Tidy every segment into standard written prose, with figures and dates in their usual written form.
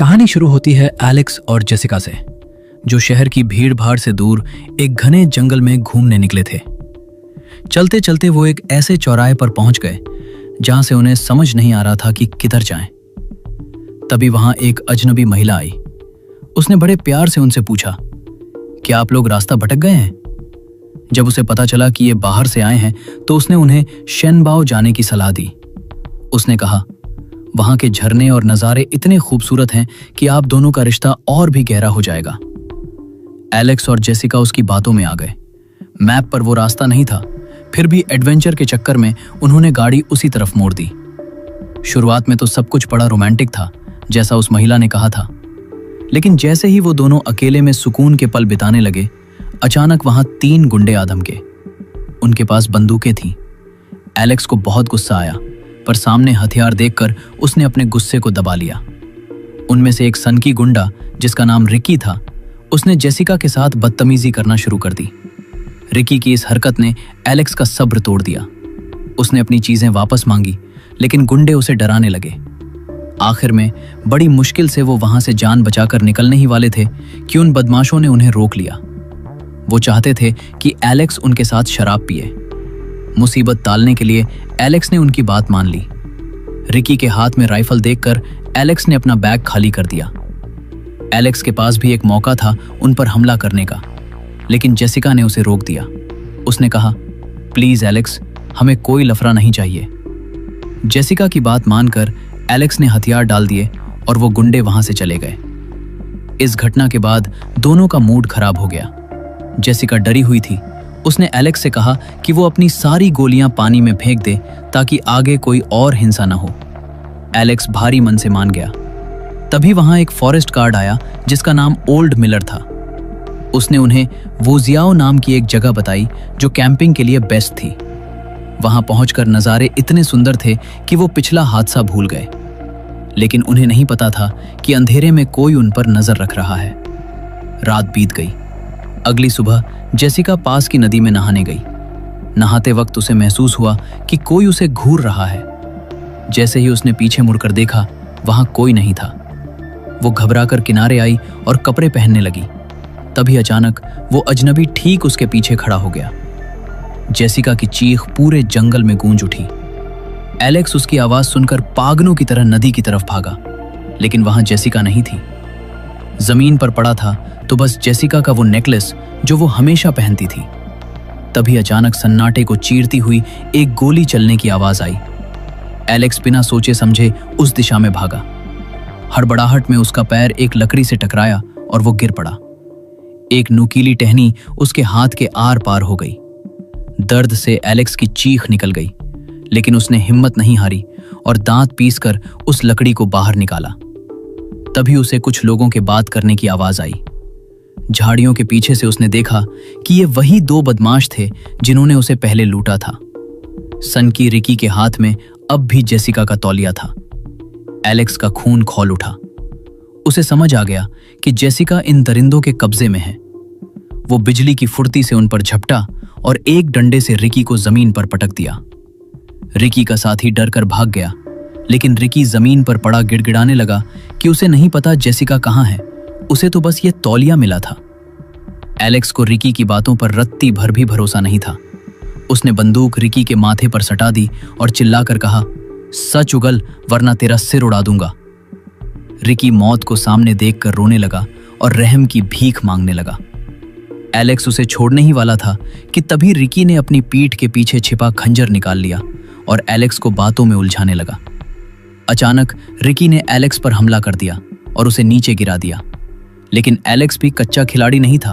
कहानी शुरू होती है एलेक्स और जेसिका से, जो शहर की भीड़ भाड़ से दूर एक घने जंगल में घूमने निकले थे। चलते चलते वो एक ऐसे चौराहे पर पहुंच गए जहां से उन्हें समझ नहीं आ रहा था कि किधर जाएं। तभी वहां एक अजनबी महिला आई। उसने बड़े प्यार से उनसे पूछा, क्या आप लोग रास्ता भटक गए हैं? जब उसे पता चला कि ये बाहर से आए हैं तो उसने उन्हें शेनबाओ जाने की सलाह दी। उसने कहा, वहां के झरने और नज़ारे इतने खूबसूरत हैं कि आप दोनों का रिश्ता और भी गहरा हो जाएगा। एलेक्स और जेसिका उसकी बातों में आ गए। मैप पर वो रास्ता नहीं था, फिर भी एडवेंचर के चक्कर में उन्होंने गाड़ी उसी तरफ मोड़ दी। शुरुआत में तो सब कुछ बड़ा रोमांटिक था, जैसा उस महिला ने कहा था, लेकिन जैसे ही वो दोनों अकेले में सुकून के पल बिताने लगे, अचानक वहां 3 गुंडे आ धमके। उनके पास बंदूकें थीं। एलेक्स को बहुत गुस्सा आया, पर सामने हथियार देखकर उसने अपने गुस्से को दबा लिया। उनमें से एक सनकी गुंडा, जिसका नाम रिकी था, उसने जेसिका के साथ बदतमीजी करना शुरू कर दी। रिकी की इस हरकत ने एलेक्स का सब्र तोड़ दिया। उसने अपनी चीजें वापस मांगी, लेकिन गुंडे उसे डराने लगे। आखिर में बड़ी मुश्किल से वो वहां से जान बचाकर निकलने ही वाले थे कि उन बदमाशों ने उन्हें रोक लिया। वो चाहते थे कि एलेक्स उनके साथ शराब पिए। मुसीबत टालने के लिए एलेक्स ने उनकी बात मान ली। रिकी के हाथ में राइफल देखकर एलेक्स ने अपना बैग खाली कर दिया। एलेक्स के पास भी एक मौका था उन पर हमला करने का, लेकिन जेसिका ने उसे रोक दिया। उसने कहा, प्लीज एलेक्स, हमें कोई लफड़ा नहीं चाहिए। जेसिका की बात मानकर एलेक्स ने हथियार डाल दिए और वो गुंडे वहां से चले गए। इस घटना के बाद दोनों का मूड खराब हो गया। जेसिका डरी हुई थी। उसने एलेक्स से कहा कि वो अपनी सारी गोलियां पानी में फेंक दे ताकि आगे कोई और हिंसा न हो। एलेक्स भारी मन से मान गया। तभी वहां एक फॉरेस्ट गार्ड आया जिसका नाम ओल्ड मिलर था। उसने उन्हें वोजियाओ नाम की एक जगह बताई जो कैंपिंग के लिए बेस्ट थी। वहां पहुंचकर नज़ारे इतने सुंदर थे कि वो पिछला हादसा भूल गए, लेकिन उन्हें नहीं पता था कि अंधेरे में कोई उन पर नजर रख रहा है। रात बीत गई। अगली सुबह जेसिका पास की नदी में नहाने गई। नहाते वक्त उसे महसूस हुआ कि कोई उसे घूर रहा है। जैसे ही उसने पीछे मुड़कर देखा, वहां कोई नहीं था। वो घबराकर किनारे आई और कपड़े पहनने लगी। तभी अचानक वो अजनबी ठीक उसके पीछे खड़ा हो गया। जेसिका की चीख पूरे जंगल में गूंज उठी। एलेक्स उसकी आवाज सुनकर पागलों की तरह नदी की तरफ भागा, लेकिन वहां जेसिका नहीं थी। जमीन पर पड़ा था तो बस जेसिका का वो नेकलेस जो वो हमेशा पहनती थी। तभी अचानक सन्नाटे को चीरती हुई एक गोली चलने की आवाज आई। एलेक्स बिना सोचे समझे उस दिशा में भागा। हड़बड़ाहट में उसका पैर एक लकड़ी से टकराया और वो गिर पड़ा। एक नुकीली टहनी उसके हाथ के आर पार हो गई। दर्द से एलेक्स की चीख निकल गई, लेकिन उसने हिम्मत नहीं हारी और दांत पीसकर उस लकड़ी को बाहर निकाला। तभी उसे कुछ लोगों के बात करने की आवाज आई। झाड़ियों के पीछे से उसने देखा कि ये वही 2 बदमाश थे जिन्होंने उसे पहले लूटा था। सनकी रिकी के हाथ में अब भी जेसिका का तौलिया था। एलेक्स का खून खौल उठा। उसे समझ आ गया कि जेसिका इन दरिंदों के कब्जे में है। वो बिजली की फुर्ती से उन पर झपटा और एक डंडे से रिकी को जमीन पर पटक दिया। रिकी का साथी डरकर भाग गया, लेकिन रिकी जमीन पर पड़ा गिड़गिड़ाने लगा कि उसे नहीं पता जेसिका कहाँ है। उसे तो बस ये तौलिया मिला था। एलेक्स को रिकी की बातों पर रत्ती भर भी भरोसा नहीं था। उसने बंदूक रिकी के माथे पर सटा दी और चिल्लाकर कहा, सच उगल वरना तेरा सिर उड़ा दूंगा। रिकी मौत को सामने देखकर रोने लगा और रहम की भीख मांगने लगा। एलेक्स उसे छोड़ने ही वाला था कि तभी रिकी ने अपनी पीठ के पीछे छिपा खंजर निकाल लिया और एलेक्स को बातों में उलझाने लगा। अचानक रिकी ने एलेक्स पर हमला कर दिया और उसे नीचे गिरा दिया, लेकिन एलेक्स भी कच्चा खिलाड़ी नहीं था।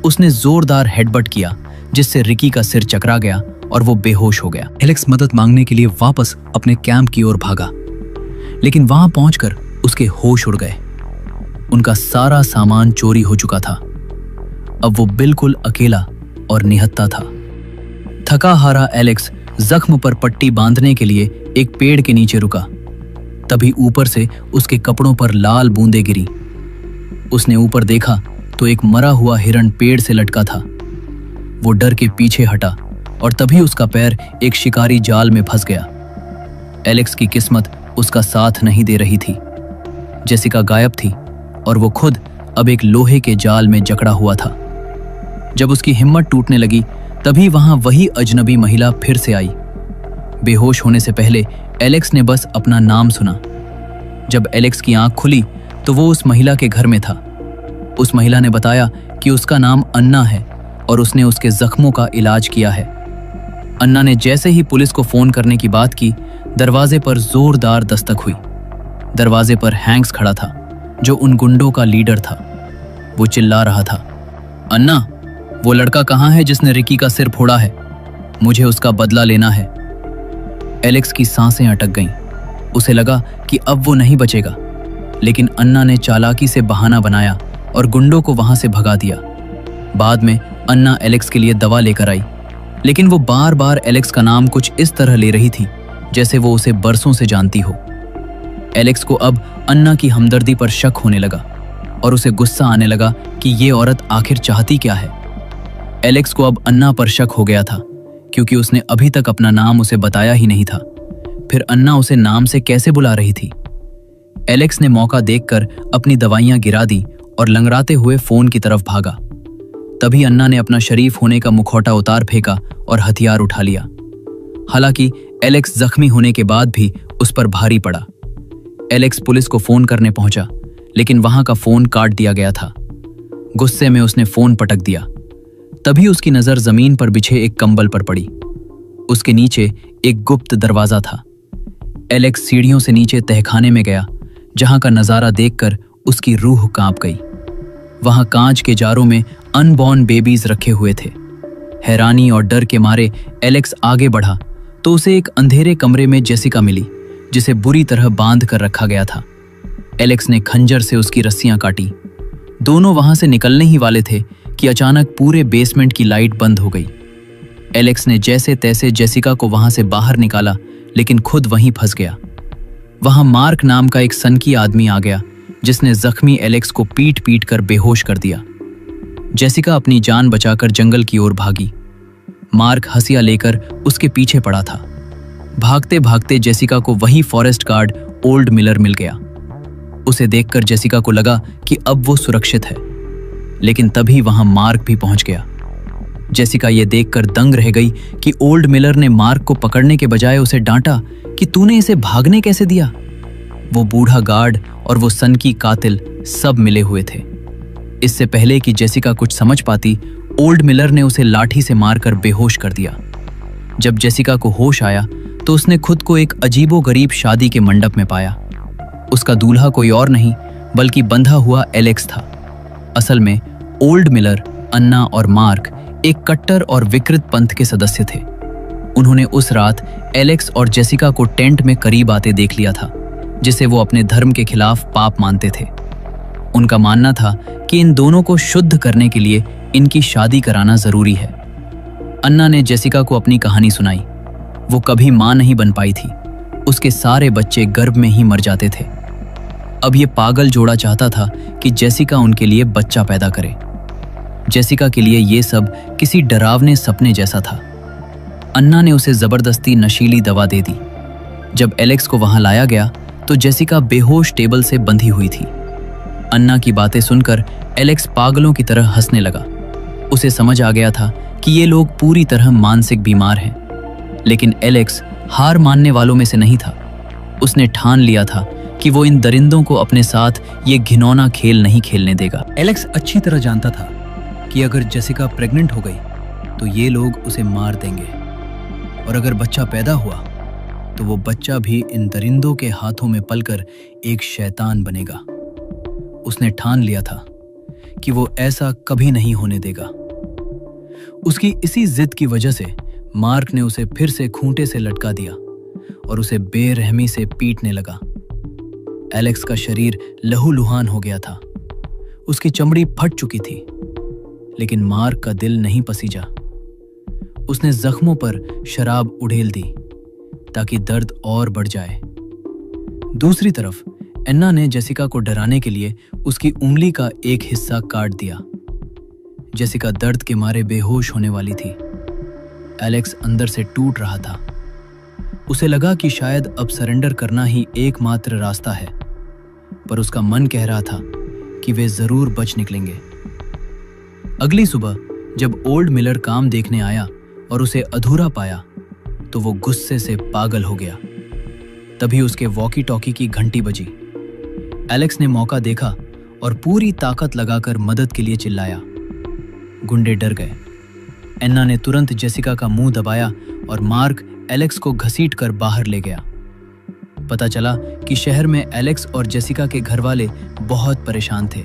उसने जोरदार हेडबट किया, जिससे रिकी का सिर चकरा गया और वो बेहोश हो गया। एलेक्स मदद मांगने के लिए वापस अपने कैंप की ओर भागा, लेकिन वहां पहुंचकर उसके होश उड़ गए। उनका सारा सामान चोरी हो चुका था। अब वो बिल्कुल अकेला और निहत्था था। थका हारा एलेक्स जख्म पर पट्टी बांधने के लिए एक पेड़ के नीचे रुका। तभी ऊपर से उसके कपड़ों पर लाल बूंदें गिरी। उसने ऊपर देखा तो एक मरा हुआ हिरण पेड़ से लटका था। वो डर के पीछे हटा और तभी उसका पैर एक शिकारी जाल में फंस गया। एलेक्स की किस्मत उसका साथ नहीं दे रही थी। जेसिका गायब थी और वो खुद अब एक लोहे के जाल में जकड़ा हुआ था। जब उसकी हिम्मत टूटने लगी तभी वहां वही अजनबी महिला फिर से आई। बेहोश होने से पहले एलेक्स ने बस अपना नाम सुना। जब एलेक्स की आंख खुली तो वो उस महिला के घर में था। उस महिला ने बताया कि उसका नाम अन्ना है और उसने उसके जख्मों का इलाज किया है। अन्ना ने जैसे ही पुलिस को फोन करने की बात की, दरवाजे पर जोरदार दस्तक हुई। दरवाजे पर हैंक्स खड़ा था, जो उन गुंडों का लीडर था। वो चिल्ला रहा था, अन्ना, वो लड़का कहाँ है जिसने रिकी का सिर फोड़ा है? मुझे उसका बदला लेना है। एलेक्स की सांसें अटक गईं। उसे लगा कि अब वो नहीं बचेगा, लेकिन अन्ना ने चालाकी से बहाना बनाया और गुंडों को वहां से भगा दिया। बाद में अन्ना एलेक्स के लिए दवा लेकर आई, लेकिन वो बार बार एलेक्स का नाम कुछ इस तरह ले रही थी जैसे वो उसे बरसों से जानती हो। एलेक्स को अब अन्ना की हमदर्दी पर शक होने लगा और उसे गुस्सा आने लगा कि ये औरत आखिर चाहती क्या है। एलेक्स को अब अन्ना पर शक हो गया था, क्योंकि उसने अभी तक अपना नाम उसे बताया ही नहीं था। फिर अन्ना उसे नाम से कैसे बुला रही थी? एलेक्स ने मौका देखकर अपनी दवाइयां गिरा दी और लंगड़ाते हुए फोन की तरफ भागा। तभी अन्ना ने अपना शरीफ होने का मुखौटा उतार फेंका और हथियार उठा लिया। हालांकि एलेक्स जख्मी होने के बाद भी उस पर भारी पड़ा। एलेक्स पुलिस को फोन करने पहुंचा, लेकिन वहां का फोन काट दिया गया था। गुस्से में उसने फोन पटक दिया। तभी उसकी नजर जमीन पर बिछे एक कंबल पर पड़ी। उसके नीचे एक गुप्त दरवाजा था। एलेक्स सीढ़ियों से नीचे तहखाने में गया, जहां का नजारा देखकर उसकी रूह कांप गई। वहां कांच के जारों में अनबॉर्न बेबीज रखे हुए थे। हैरानी और डर के मारे एलेक्स आगे बढ़ा तो उसे एक अंधेरे कमरे में जेसिका मिली, जिसे बुरी तरह बांध कर रखा गया था। एलेक्स ने खंजर से उसकी रस्सियां काटी। दोनों वहां से निकलने ही वाले थे कि अचानक पूरे बेसमेंट की लाइट बंद हो गई। एलेक्स ने जैसे तैसे जेसिका को वहां से बाहर निकाला, लेकिन खुद वहीं फंस गया। वहां मार्क नाम का एक सनकी आदमी आ गया, जिसने जख्मी एलेक्स को पीट पीट कर बेहोश कर दिया। जेसिका अपनी जान बचाकर जंगल की ओर भागी। मार्क हंसिया लेकर उसके पीछे पड़ा था। भागते भागते जेसिका को वही फॉरेस्ट गार्ड ओल्ड मिलर मिल गया। उसे देखकर जेसिका को लगा कि अब वो सुरक्षित है, लेकिन तभी वहां मार्क भी पहुंच गया। जेसिका ये देखकर दंग रह गई कि ओल्ड मिलर ने मार्क को पकड़ने के बजाय उसे डांटा कि तूने इसे भागने कैसे दिया। वो बूढ़ा गार्ड और वो सन की कातिल सब मिले हुए थे। इससे पहले कि जेसिका कुछ समझ पाती, ओल्ड मिलर ने उसे लाठी से मारकर बेहोश कर दिया। जब जेसिका को होश आया तो उसने खुद को एक अजीबोगरीब शादी के मंडप में पाया। उसका दूल्हा कोई और नहीं बल्कि बंधा हुआ एलेक्स था। असल में ओल्ड मिलर, अन्ना और मार्क एक कट्टर और विकृत पंथ के सदस्य थे। उन्होंने उस रात एलेक्स और जेसिका को टेंट में करीब आते देख लिया था, जिसे वो अपने धर्म के खिलाफ पाप मानते थे। उनका मानना था कि इन दोनों को शुद्ध करने के लिए इनकी शादी कराना जरूरी है। अन्ना ने जेसिका को अपनी कहानी सुनाई। वो कभी मां नहीं बन पाई थी। उसके सारे बच्चे गर्भ में ही मर जाते थे। अब ये पागल जोड़ा चाहता था कि जेसिका उनके लिए बच्चा पैदा करे। जेसिका के लिए ये सब किसी डरावने सपने जैसा था। अन्ना ने उसे जबरदस्ती नशीली दवा दे दी। जब एलेक्स को वहां लाया गया तो जेसिका बेहोश टेबल से बंधी हुई थी। अन्ना की बातें सुनकर एलेक्स पागलों की तरह हंसने लगा। उसे समझ आ गया था कि ये लोग पूरी तरह मानसिक बीमार हैं। लेकिन एलेक्स हार मानने वालों में से नहीं था। उसने ठान लिया था कि वो इन दरिंदों को अपने साथ ये घिनौना खेल नहीं खेलने देगा। एलेक्स अच्छी तरह जानता था कि अगर जेसिका प्रेग्नेंट हो गई तो ये लोग उसे मार देंगे, और अगर बच्चा पैदा हुआ तो वो बच्चा भी इन दरिंदों के हाथों में पलकर एक शैतान बनेगा। उसने ठान लिया था कि वो ऐसा कभी नहीं होने देगा। उसकी इसी जिद की वजह से मार्क ने उसे फिर से खूंटे से लटका दिया और उसे बेरहमी से पीटने लगा। एलेक्स का शरीर लहूलुहान हो गया था। उसकी चमड़ी फट चुकी थी, लेकिन मार्क का दिल नहीं पसीजा। उसने जख्मों पर शराब उड़ेल दी ताकि दर्द और बढ़ जाए। दूसरी तरफ अन्ना ने जेसिका को डराने के लिए उसकी उंगली का एक हिस्सा काट दिया। जेसिका दर्द के मारे बेहोश होने वाली थी। एलेक्स अंदर से टूट रहा था। उसे लगा कि शायद अब सरेंडर करना ही एकमात्र रास्ता है। पर उसका मन कह रहा था कि वे जरूर बच निकलेंगे। अगली सुबह जब ओल्ड मिलर काम देखने आया और उसे अधूरा पाया तो वो गुस्से से पागल हो गया। तभी उसके वॉकी टॉकी की घंटी बजी। एलेक्स ने मौका देखा और पूरी ताकत लगाकर मदद के लिए चिल्लाया। गुंडे डर गए। एन्ना ने तुरंत जेसिका का मुंह दबाया और मार्क एलेक्स को घसीटकर बाहर ले गया। पता चला कि शहर में एलेक्स और जेसिका के घरवाले बहुत परेशान थे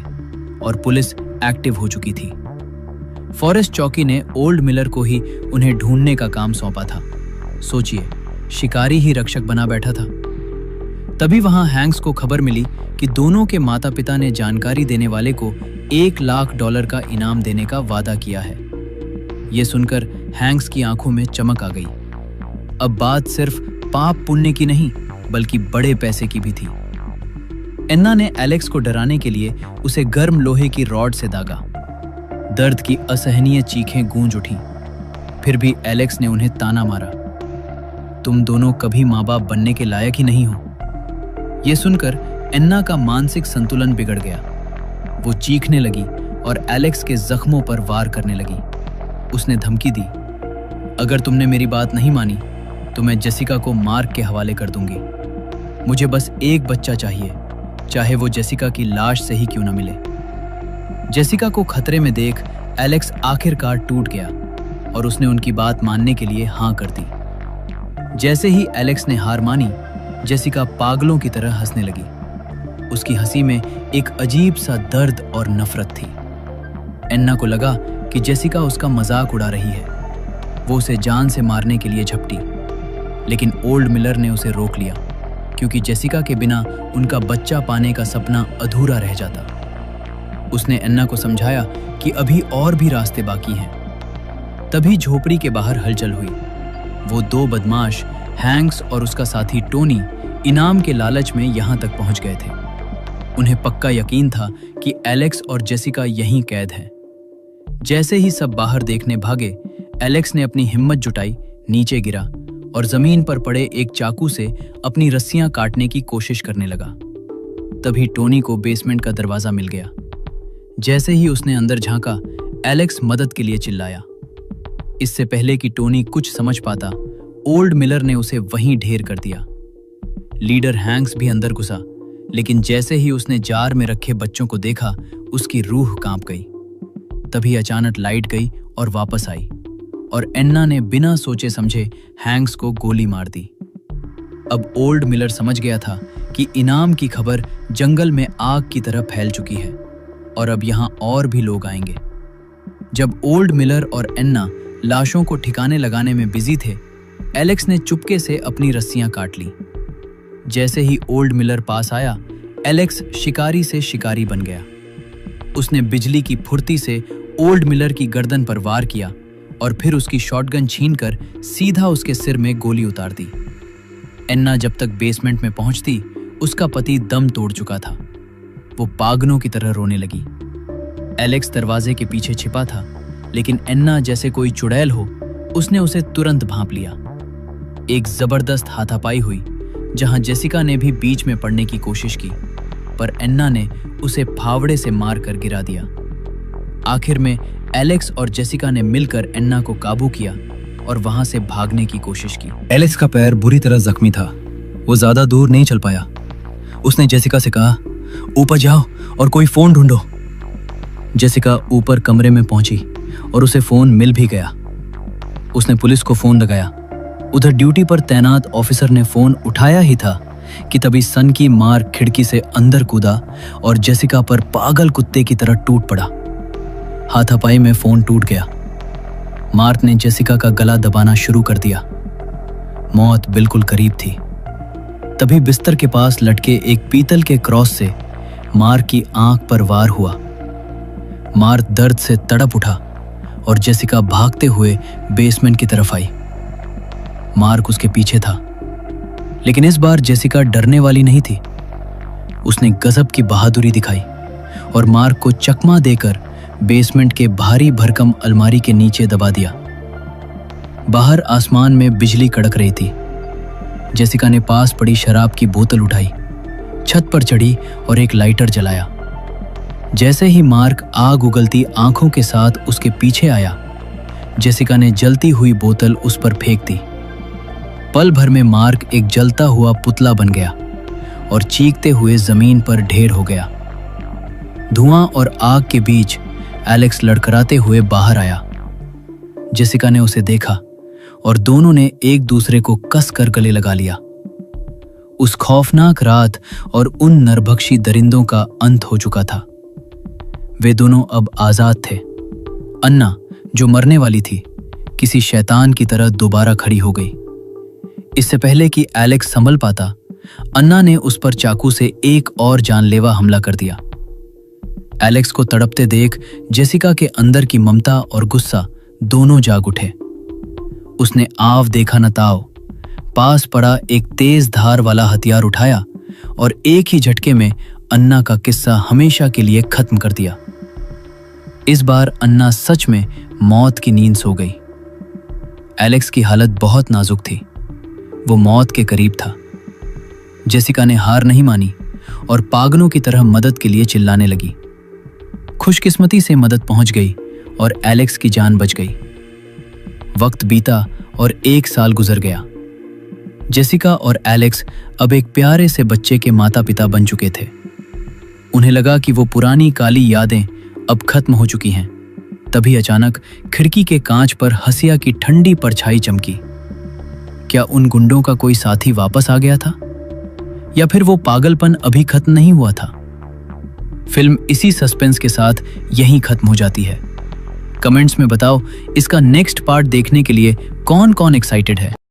और पुलिस एक्टिव हो चुकी थी। फॉरेस्ट चौकी ने ओल्ड मिलर को ही उन्हें ढूंढने का काम सौंपा था। सोचिए, शिकारी ही रक्षक बना बैठा था। तभी वहां हैंक्स को खबर मिली कि दोनों के माता पिता ने जानकारी देने वाले को $1,00,000 का इनाम देने का वादा किया है। यह सुनकर हैंक्स की आंखों में चमक आ गई। अब बात सिर्फ पाप पुण्य की नहीं बल्कि बड़े पैसे की भी थी। एन्ना ने एलेक्स को डराने के लिए उसे गर्म लोहे की रॉड से दागा। दर्द की असहनीय चीखें गूंज उठीं। फिर भी एलेक्स ने उन्हें ताना मारा, तुम दोनों कभी माँ बाप बनने के लायक ही नहीं हो। यह सुनकर एन्ना का मानसिक संतुलन बिगड़ गया। वो चीखने लगी और एलेक्स के जख्मों पर वार करने लगी। उसने धमकी दी, अगर तुमने मेरी बात नहीं मानी तो मैं जेसिका को मार्क के हवाले कर दूंगी। मुझे बस एक बच्चा चाहिए, चाहे वो जेसिका की लाश से ही क्यों न मिले। जेसिका को खतरे में देख एलेक्स आखिरकार टूट गया और उसने उनकी बात मानने के लिए हाँ कर दी। जैसे ही एलेक्स ने हार मानी, जेसिका पागलों की तरह हंसने लगी। उसकी हंसी में एक अजीब सा दर्द और नफरत थी। एन्ना को लगा कि जेसिका उसका मजाक उड़ा रही है। वो उसे जान से मारने के लिए झपटी, लेकिन ओल्ड मिलर ने उसे रोक लिया, क्योंकि जेसिका के बिना उनका बच्चा पाने का सपना अधूरा रह जाता। उसने एन्ना को समझाया कि अभी और भी रास्ते बाकी हैं। तभी झोपड़ी के बाहर हलचल हुई। वो दो बदमाश हैंक्स और उसका साथी टोनी इनाम के लालच में यहां तक पहुंच गए थे। उन्हें पक्का यकीन था कि एलेक्स और जेसिका यहीं कैद हैं। जैसे ही सब बाहर देखने भागे, एलेक्स ने अपनी हिम्मत जुटाई, नीचे गिरा और जमीन पर पड़े एक चाकू से अपनी रस्सियां काटने की कोशिश करने लगा। तभी टोनी को बेसमेंट का दरवाजा मिल गया। जैसे ही उसने अंदर झांका, एलेक्स मदद के लिए चिल्लाया। इससे पहले कि टोनी कुछ समझ पाता, ओल्ड मिलर ने उसे वहीं ढेर कर दिया। लीडर हैंक्स भी अंदर घुसा, लेकिन जैसे ही उसने जार में रखे बच्चों को देखा, उसकी रूह कांप गई। तभी अचानक लाइट गई और वापस आई और एन्ना ने बिना सोचे समझे हैंक्स को गोली मार दी। अब ओल्ड मिलर समझ गया था कि इनाम की खबर जंगल में आग की तरह फैल चुकी है और अब यहां और भी लोग आएंगे। जब ओल्ड मिलर और एन्ना लाशों को ठिकाने लगाने में बिजी थे, एलेक्स ने चुपके से अपनी रस्सियां काट ली। जैसे ही ओल्ड मिलर पास आया, एलेक्स शिकारी से शिकारी बन गया। उसने बिजली की फुर्ती से ओल्ड मिलर की गर्दन पर वार किया और फिर उसकी शॉटगन छीनकर सीधा उसके सिर में गोली उतार दी। एन्ना जब तक बेसमेंट में पहुंचती, उसका पति दम तोड़ चुका था। वो पागलों की तरह रोने लगी। एलेक्स दरवाजे के पीछे छिपा था, लेकिन एन्ना जैसे कोई चुड़ैल हो, उसने उसे तुरंत भांप लिया। एक जबरदस्त हाथापाई हुई, जहां जेसिका ने भी बीच में पड़ने की कोशिश की, पर एन्ना ने उसे फावड़े से मारकर गिरा दिया। आखिर में एलेक्स और जेसिका ने मिलकर एन्ना को काबू किया और वहां से भागने की कोशिश की। एलेक्स का पैर बुरी तरह जख्मी था। वो ज्यादा दूर नहीं चल पाया। उसने जेसिका से कहा, ऊपर जाओ और कोई फोन ढूंढो। जेसिका ऊपर कमरे में पहुंची और उसे फोन मिल भी गया। उसने पुलिस को फोन लगाया। उधर ड्यूटी पर तैनात ऑफिसर ने फोन उठाया ही था कि तभी सन की मार्क खिड़की से अंदर कूदा और जेसिका पर पागल कुत्ते की तरह टूट पड़ा। हाथापाई में फोन टूट गया। मार्क ने जेसिका का गला दबाना शुरू कर दिया। मौत बिल्कुल करीब थी। तभी बिस्तर के पास लटके एक पीतल के क्रॉस से मार्क की आंख पर वार हुआ। मार्क दर्द से तड़प उठा और जेसिका भागते हुए बेसमेंट की तरफ आई। मार्क उसके पीछे था, लेकिन इस बार जेसिका डरने वाली नहीं थी। उसने गजब की बहादुरी दिखाई और मार्क को चकमा देकर बेसमेंट के भारी भरकम अलमारी के नीचे दबा दिया। बाहर आसमान में बिजली कड़क रही थी। जेसिका ने पास पड़ी शराब की बोतल उठाई, छत पर चढ़ी और एक लाइटर जलाया। जैसे ही मार्क आग उगलती आंखों के साथ उसके पीछे आया, जेसिका ने जलती हुई बोतल उस पर फेंक दी। पल भर में मार्क एक जलता हुआ पुतला बन गया और चीखते हुए जमीन पर ढेर हो गया। धुआं और आग के बीच एलेक्स लड़खड़ाते हुए बाहर आया। जेसिका ने उसे देखा और दोनों ने एक दूसरे को कस कर गले लगा लिया। उस खौफनाक रात और उन नरभक्षी दरिंदों का अंत हो चुका था। वे दोनों अब आजाद थे। अन्ना, जो मरने वाली थी, किसी शैतान की तरह दोबारा खड़ी हो गई। इससे पहले कि एलेक्स संभल पाता, अन्ना ने उस पर चाकू से एक और जानलेवा हमला कर दिया। एलेक्स को तड़पते देख जेसिका के अंदर की ममता और गुस्सा दोनों जाग उठे। उसने आव देखा न ताव, पास पड़ा एक तेज धार वाला हथियार उठाया और एक ही झटके में अन्ना का किस्सा हमेशा के लिए खत्म कर दिया। इस बार अन्ना सच में मौत की नींद सो गई। एलेक्स की हालत बहुत नाजुक थी। वो मौत के करीब था। जेसिका ने हार नहीं मानी और पागलों की तरह मदद के लिए चिल्लाने लगी। खुशकिस्मती से मदद पहुंच गई और एलेक्स की जान बच गई। वक्त बीता और 1 साल गुजर गया। जेसिका और एलेक्स अब एक प्यारे से बच्चे के माता पिता बन चुके थे। उन्हें लगा कि वो पुरानी काली यादें अब खत्म हो चुकी हैं। तभी अचानक खिड़की के कांच पर हसिया की ठंडी परछाई चमकी। क्या उन गुंडों का कोई साथी वापस आ गया था, या फिर वो पागलपन अभी खत्म नहीं हुआ था? फिल्म इसी सस्पेंस के साथ यहीं खत्म हो जाती है। कमेंट्स में बताओ इसका नेक्स्ट पार्ट देखने के लिए कौन कौन एक्साइटेड है।